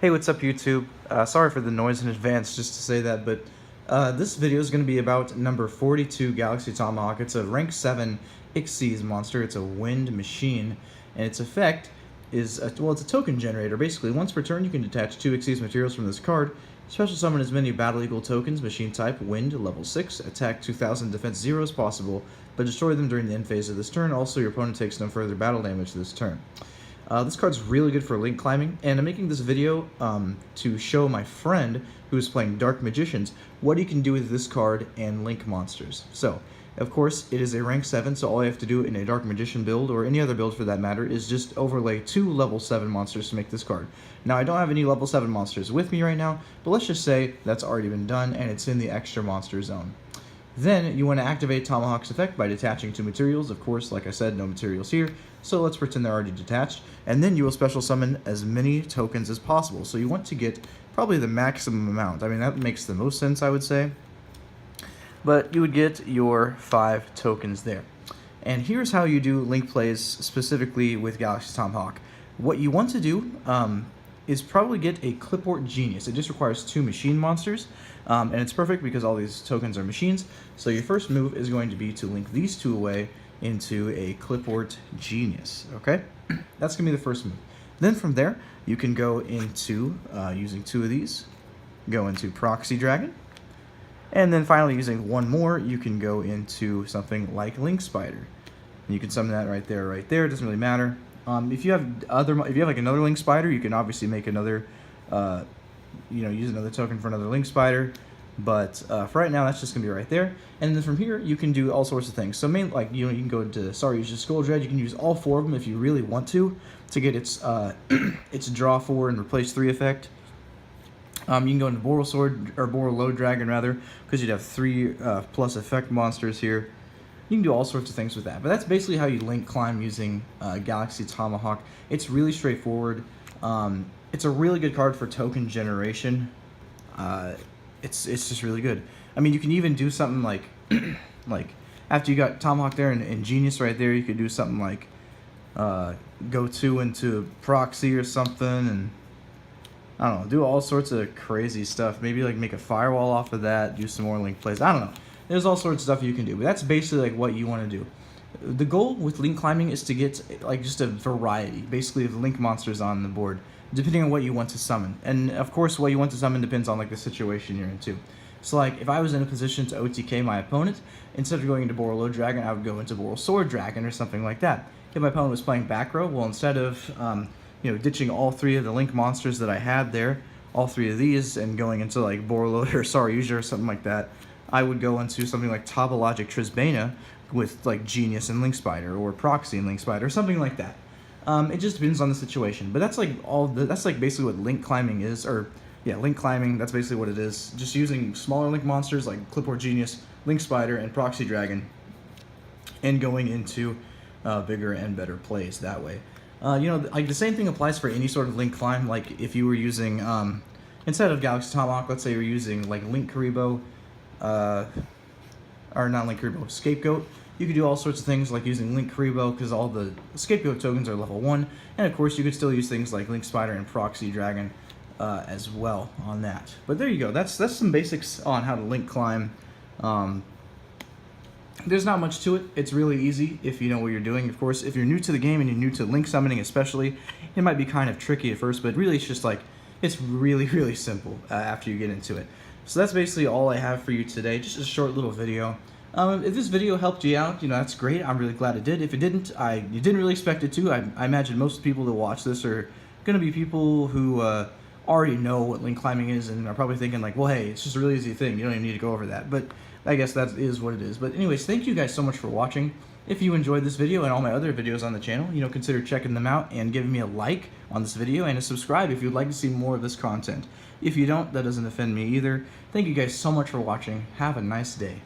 Hey, what's up YouTube? Sorry for the noise in advance just to say that, but this video is going to be about number 42 Galaxy Tomahawk. It's a rank 7 Xyz monster. It's a wind machine, and its effect is, it's a token generator. Basically, once per turn you can detach 2 Xyz materials from this card, special summon as many battle eagle tokens, machine type, wind, level 6, attack 2000, defense 0 as possible, but destroy them during the end phase of this turn. Also, your opponent takes no further battle damage this turn. This card's really good for link climbing, and I'm making this video to show my friend who's playing Dark Magicians what he can do with this card and link monsters. So, of course, it is a rank 7, so all you have to do in a Dark Magician build, or any other build for that matter, is just overlay 2 level 7 monsters to make this card. Now, I don't have any level 7 monsters with me right now, but let's just say that's already been done, and it's in the extra monster zone. Then you want to activate Tomahawk's effect by detaching 2 materials. Of course, like I said, no materials here, so let's pretend they're already detached. And then you will special summon as many tokens as possible. So you want to get probably the maximum amount. I mean, that makes the most sense, I would say. But you would get your 5 tokens there. And here's how you do link plays specifically with Galaxy Tomahawk. What you want to do is probably get a Clipboard Genius. It just requires 2 machine monsters, and it's perfect because all these tokens are machines. So your first move is going to be to link these 2 away into a Clipboard Genius, okay? That's going to be the first move. Then from there, you can go into, using 2 of these, go into Proxy Dragon, and then finally using 1 more, you can go into something like Link Spider. And you can summon that right there, it doesn't really matter. If you have like another Link Spider, you can obviously make another, use another token for another Link Spider. But for right now, that's just gonna be right there. And then from here, you can do all sorts of things. So you can go into use your Skull Dread. You can use all 4 of them if you really want to get its its draw 4 and replace 3 effect. You can go into Boral Sword or Boral Load Dragon rather, because you'd have 3 plus effect monsters here. You can do all sorts of things with that, but that's basically how you link climb using Galaxy Tomahawk. It's really straightforward. It's a really good card for token generation. It's just really good. I mean, you can even do something like, after you got Tomahawk there and Genius right there, you could do something like go 2 into Proxy or something, and I don't know, do all sorts of crazy stuff. Maybe like make a firewall off of that, do some more link plays. I don't know. There's all sorts of stuff you can do, but that's basically like what you want to do. The goal with link climbing is to get like just a variety, basically, of link monsters on the board, depending on what you want to summon. And of course, what you want to summon depends on like the situation you're in too. So like if I was in a position to OTK my opponent, instead of going into Boral Load Dragon, I would go into Boral Sword Dragon or something like that. If my opponent was playing back row, well, instead of ditching all 3 of the link monsters that I had there, all 3 of these, and going into like Boral Load or Saryuja or something like that, I would go into something like Topologic Trisbana with like Genius and Link Spider, or Proxy and Link Spider, or something like that. It just depends on the situation, but that's like that's like basically what link climbing is, or yeah, link climbing. That's basically what it is. Just using smaller link monsters like Clipboard Genius, Link Spider, and Proxy Dragon, and going into bigger and better plays that way. Like the same thing applies for any sort of link climb. Like if you were using instead of Galaxy Tomahawk, let's say you're using like Link Karibo. Or not Link Karibo, Scapegoat. You could do all sorts of things like using Link Karibo because all the Scapegoat tokens are level 1, and of course you could still use things like Link Spider and Proxy Dragon as well on that. But there you go, that's some basics on how to link climb. There's not much to it. It's really easy if you know what you're doing. Of course, if you're new to the game and you're new to link summoning especially, it might be kind of tricky at first, but really it's just like, it's really, really simple after you get into it. So that's basically all I have for you today, just a short little video. If this video helped you out, that's great. I'm really glad it did. If it didn't, you didn't really expect it to. I imagine most people that watch this are going to be people who already know what link climbing is and are probably thinking like, well, hey, it's just a really easy thing. You don't even need to go over that. But I guess that is what it is. But anyways, thank you guys so much for watching. If you enjoyed this video and all my other videos on the channel, consider checking them out and giving me a like on this video and a subscribe if you'd like to see more of this content. If you don't, that doesn't offend me either. Thank you guys so much for watching. Have a nice day.